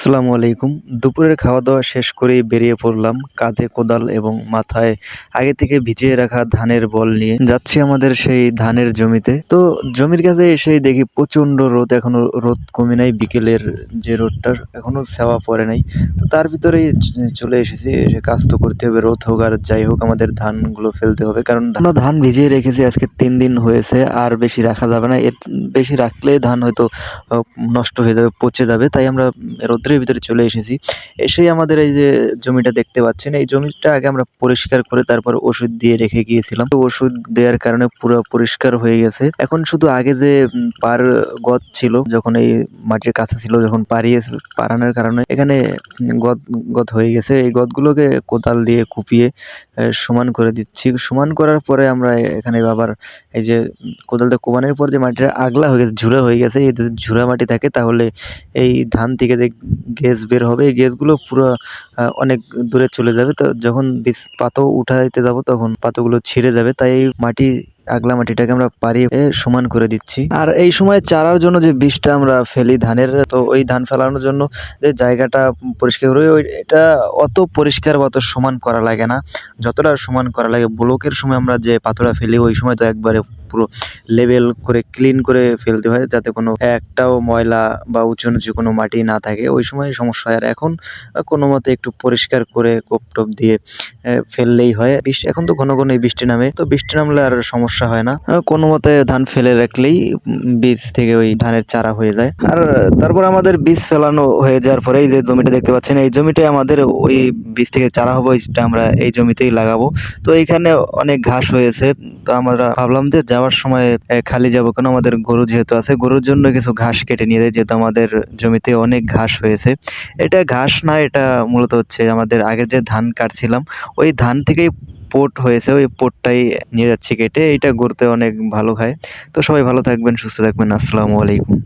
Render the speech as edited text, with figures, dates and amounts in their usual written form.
আসসালামু আলাইকুম। দুপুরের খাওয়া-দাওয়া শেষ করেই বেরিয়ে পড়লাম। কাঁধে কোদাল এবং মাথায় আগে থেকে ভিজিয়ে রাখা ধানের বল নিয়ে। যাচ্ছি আমাদের সেই ধানের জমিতে। তো জমির কাছে এসেই দেখি প্রচণ্ড রোদ। এখনো রোদ কমে নাই। বিকেলের যে রোদটার এখনো ছায়া পড়ে নাই। তো তার ভিতরেই চলে এসেছি। এসে কাজ তো করতে হবে। রোদ হোক আর যাই হোক আমাদের ধানগুলো ফেলতে হবে। কারণ আমরা ধান ভিজিয়ে রেখেছি আজকে ৩ দিন হয়েছে। আর বেশি রাখা যাবে না। এর বেশি রাখলে ধান হয়তো আ নষ্ট হয়ে যাবে, পচে যাবে। তাই আমরা রৌদ্রের ভিতরে চলে এসেছি। এসেই আমাদের এই যে জমিটা দেখতে পাচ্ছেন, এই জমিটা আগে আমরা পরিষ্কার করে তারপর ওষুধ দিয়ে রেখে গিয়েছিলাম। তো ওষুধ দেওয়ার কারণে পুরা পরিষ্কার হয়ে গেছে। এখন শুধু আগে যে গদ ছিল, যখন এই মাটির কাছে ছিল, যখন পাড়ানোর কারণে এখানে গদ হয়ে গেছে। এই গদগুলোকে কোদাল দিয়ে কুপিয়ে সমান করে দিচ্ছি। সমান করার পরে আমরা এখানে আবার এই যে কোদাল দিয়ে কোপানোর পর যে মাটিটা আগলা হয়ে গেছে, ঝুরা হয়ে গেছে, এই যদি ঝুরা মাটি থাকে তাহলে এই ধান থেকে যে গেজ বের হবে, এই গেজগুলো পুরা অনেক দূরে চলে যাবে। তো যখন পাতাও উঠাইতে যাব তখন পাতাগুলো ছিঁড়ে যাবে। তাই এই আগলা মাটিটাকে আমরা পাড়িয়ে সমান করে দিচ্ছি। আর এই সময় চারার জন্য যে বীজটা আমরা ফেলি ধানের, তো ওই ধান ফেলানোর জন্য যে জায়গাটা পরিষ্কার করে এটা অত পরিষ্কার বা অত সমান করা লাগে না। যতটা সমান করা লাগে ব্লকের সময় আমরা যে পাথরটা ফেলি ওই সময় তো একবারে পুরো লেভেল করে ক্লিন করে ফেলতে হয়, যাতে কোনো একটাও ময়লা বা উঁচু-নিচু কোনো মাটি না থাকে। ওই সময় সমস্যা হয়। আর এখন কোনোমতে একটু পরিষ্কার করে কোপ-টোপ দিয়ে ফেললেই হয়। এখন তো ঘন ঘন বৃষ্টি নামে। তো বৃষ্টি নামলে আর সমস্যা হয় না। কোনোমতে ধান ফেলে রাখলেই বীজ থেকে ওই ধানের চারা হয়ে যায়। আর তারপর আমাদের বীজ ফেলানো হয়ে যাওয়ার পরে এই যে জমিটা দেখতে পাচ্ছেন, এই জমিটাই আমাদের ওই বীজ থেকে চারা হবে, ওইটা আমরা এই জমিতেই লাগাবো। তো এইখানে অনেক ঘাস হয়েছে। তো আমরা ভাবলাম যে যাওয়ার সময় খালি যাবো কেন, আমাদের গরু যেহেতু আছে, গরুর জন্য কিছু ঘাস কেটে নিয়ে যাই, যেহেতু আমাদের জমিতে অনেক ঘাস হয়েছে। এটা ঘাস না, এটা মূলত হচ্ছে আমাদের আগে যে ধান কাটছিলাম ওই ধান থেকেই পোট হয়েছে, ওই পোটটাই নিয়ে যাচ্ছি কেটে। এটা গরুতে অনেক ভালো খায়। তো সবাই ভালো থাকবেন, সুস্থ থাকবেন। আসসালামু আলাইকুম।